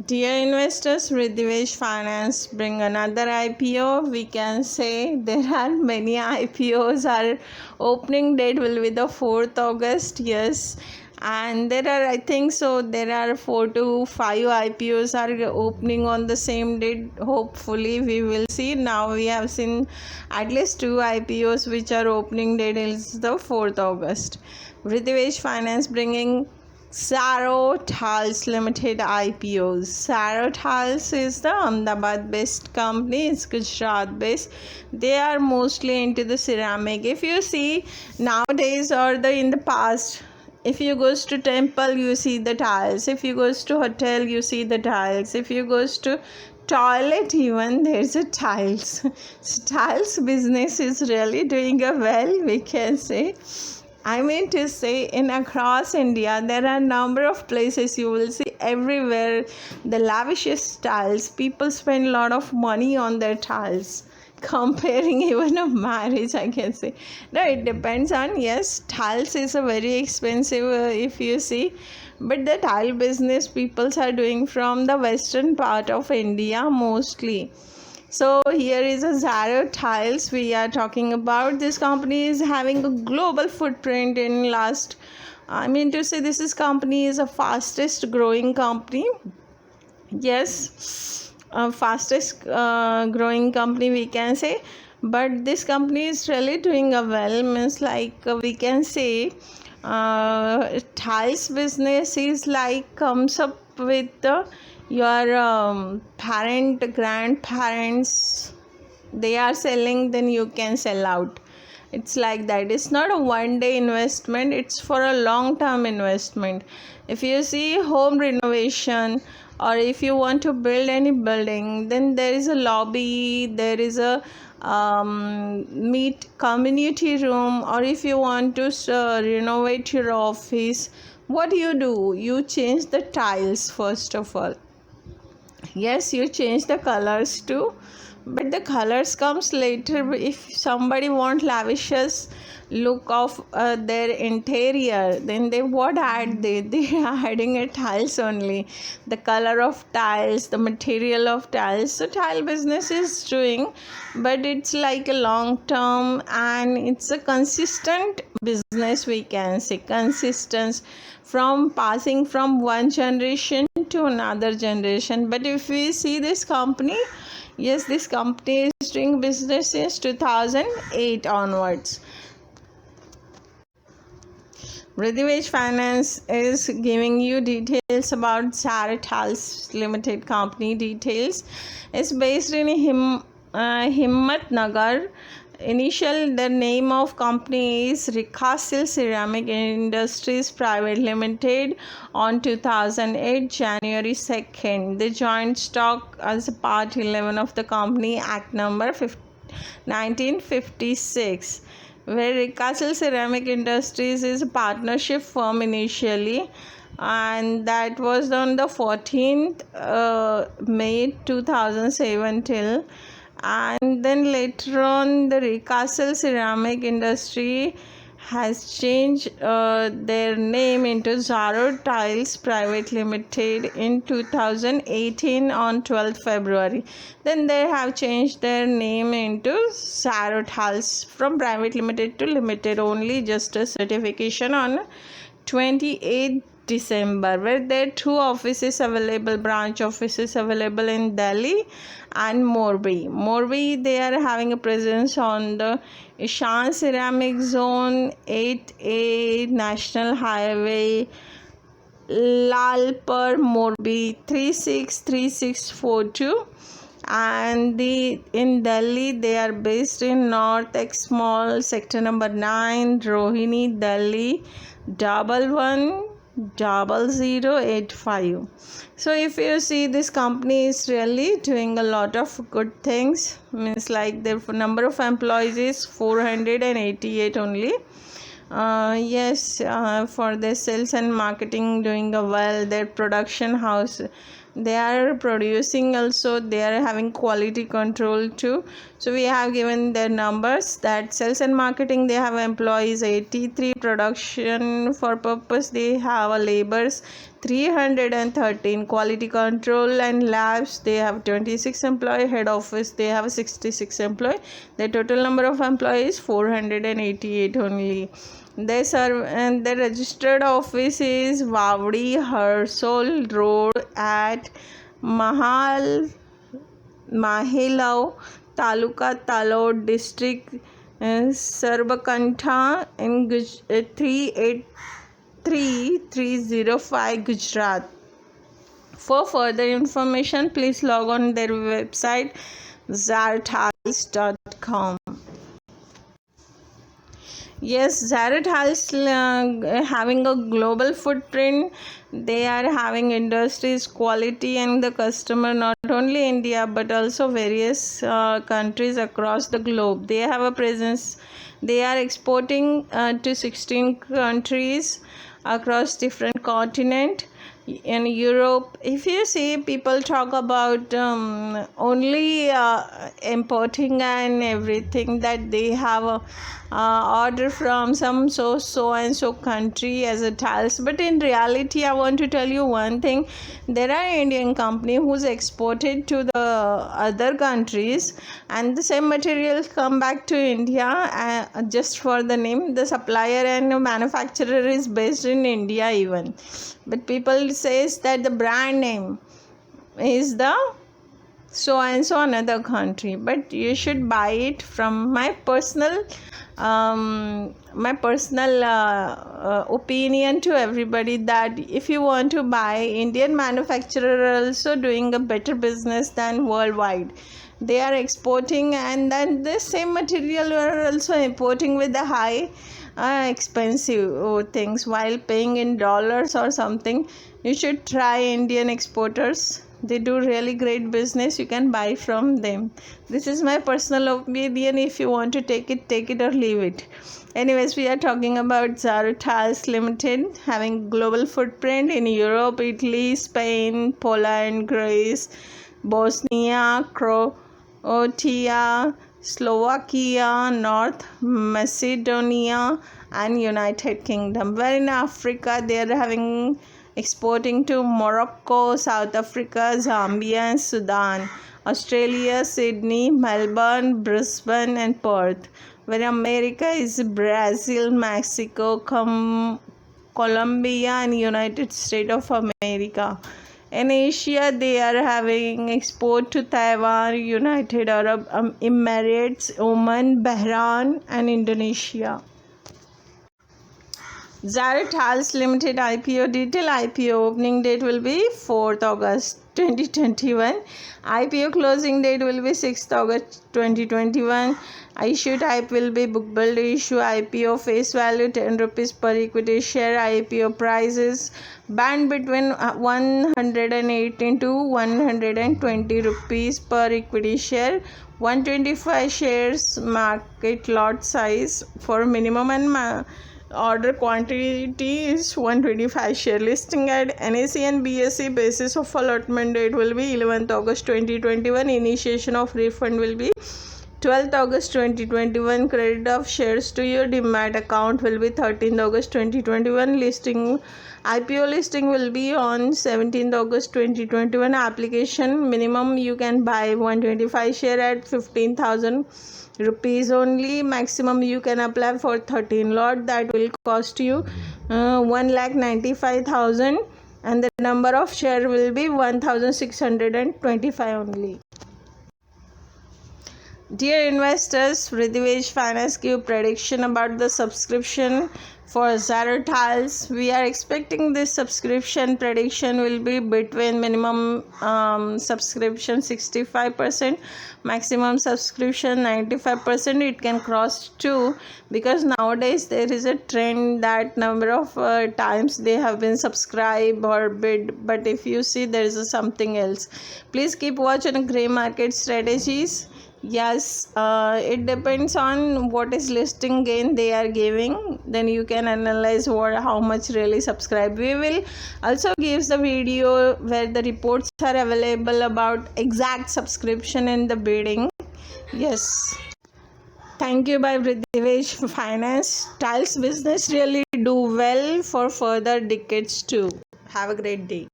Dear investors, Ridhivesh Finance bring another IPO. We can say there are many IPOs. Our opening date will be the 4th August. Yes, and there are, I think so, there are 4 to 5 IPOs are opening on the same date. Hopefully we will see. Now we have seen at least 2 IPOs which are opening date is the 4th August. Ridhivesh Finance bringing Saro Tiles Limited IPOs. Saro Tiles is the Ahmedabad based company, it's Gujarat based. They are mostly into the ceramic. If you see nowadays or the in the past, if you goes to temple you see the tiles, if you goes to hotel you see the tiles, if you goes to toilet even there's a tiles. So tiles business is really doing a well, we can say. I mean to say, in across India, there are a number of places you will see everywhere the lavishest tiles. People spend a lot of money on their tiles. Comparing even a marriage, I can say. No, it depends on, yes, tiles is a very expensive if you see. But the tile business people are doing from the western part of India mostly. So here is a Zaro Tiles we are talking about. This company is having a global footprint in last, I mean to say this is company is a fastest growing company. Yes, fastest growing company we can say. But this company is really doing a well, means like we can say tiles business is like comes up with your grandparents, they are selling, then you can sell out. It's like that. It's not a one day investment, it's for a long term investment. If you see home renovation or if you want to build any building, then there is a lobby, there is a meet community room, or if you want to renovate your office, what do? You change the tiles first of all. Yes, you change the colors too, but the colors comes later. If somebody want lavishes look of their interior, then they what add, they are adding a tiles only, the color of tiles, the material of tiles. So tile business is doing, but it's like a long term and it's a consistent business, we can say. Consistent from passing from one generation to another generation. But if we see this company, yes, this company is doing business since 2008 onwards. Ridhivesh Finance is giving you details about Zaro Limited company details. It's based in Himmat Nagar. Initial, the name of company is Rikasil Ceramic Industries Private Limited on 2008 January 2nd. The joint stock as part 11 of the Company Act number 1956, where Rikasil Ceramic Industries is a partnership firm initially, and that was on the 14th May 2007 till, and then later on the Rikasil Ceramic Industry has changed their name into Zaro Tiles Private Limited in 2018 on 12th February. Then they have changed their name into Zaro Tiles from Private Limited to Limited only, just a certification on 28th December, where there are 2 offices available, branch offices available in Delhi and Morbi. Morbi, they are having a presence on the Ishan Ceramic Zone 8A National Highway, Lalpur, Morbi 363642. And in Delhi they are based in North X Mall, sector number 9, Rohini, Delhi 110085. So if you see, this company is really doing a lot of good things, means like the number of employees is 488 only. Yes, for their sales and marketing doing a well, their production house, they are producing also, they are having quality control too. So we have given their numbers, that sales and marketing they have employees 83, production for purpose they have laborers 313. Quality control and labs, they have 26 employees. Head office, they have 66 employees. The total number of employees 488 only. They serve, and the registered office is Wavdi Harsol Road at Mahilau, Taluka Talod district, Sarbakantha in 38305 Gujarat. For further information, please log on their website zartiles.com. Yes, Zara Tiles having a global footprint. They are having industries, quality, and the customer not only India but also various countries across the globe. They have a presence. They are exporting to 16 countries across different continent. In Europe, if you see, people talk about only importing and everything, that they have a order from some so and so country as a tiles. But in reality, I want to tell you one thing. There are Indian company who's exported to the other countries, and the same materials come back to India just for the name. The supplier and the manufacturer is based in India even, but people says that the brand name is the so and so another country. But you should buy it from my personal opinion to everybody, that if you want to buy, Indian manufacturer are also doing a better business than worldwide. They are exporting, and then the same material are also importing with the high expensive things while paying in dollars or something. You should try Indian exporters. They do really great business. You can buy from them. This is my personal opinion. If you want to take it or leave it. Anyways, we are talking about Zara Tiles Limited, having global footprint in Europe, Italy, Spain, Poland, Greece, Bosnia, Croatia, Slovakia, North Macedonia, and United Kingdom. Where in Africa, they are having exporting to Morocco, South Africa, Zambia, and Sudan. Australia, Sydney, Melbourne, Brisbane, and Perth. Where America is Brazil, Mexico, Colombia, and United States of America. In Asia, they are having export to Taiwan, United Arab Emirates, Oman, Bahrain, and Indonesia. Zara Tiles Limited IPO detail. IPO opening date will be 4th August 2021. IPO closing date will be 6th August 2021. Issue type will be book build issue. IPO face value 10 rupees per equity share. IPO prices band between 118 to 120 rupees per equity share. 125 shares market lot size for minimum, and order quantity is 125 share. Listing at NSE and BSE. Basis of allotment date will be 11th August 2021. Initiation of refund will be 12th August 2021. Credit of shares to your demat account will be 13th August 2021. Listing IPO listing will be on 17th August 2021. Application minimum you can buy 125 share at 15,000 rupees only. Maximum you can apply for 13 lot. That will cost you 1,95,000, and the number of share will be 1,625 only. Dear investors, Ridhivesh Finance give prediction about the subscription for Zara Tiles. We are expecting this subscription prediction will be between minimum subscription 65%, maximum subscription 95%. It can cross too, because nowadays there is a trend that number of times they have been subscribed or bid. But if you see, there is something else. Please keep watch on grey market strategies. Yes, it depends on what is listing gain they are giving. Then you can analyze how much really subscribe. We will also give the video where the reports are available about exact subscription and the bidding. Yes. Thank you by Ridhivesh Finance. Tiles business really do well for further decades too. Have a great day.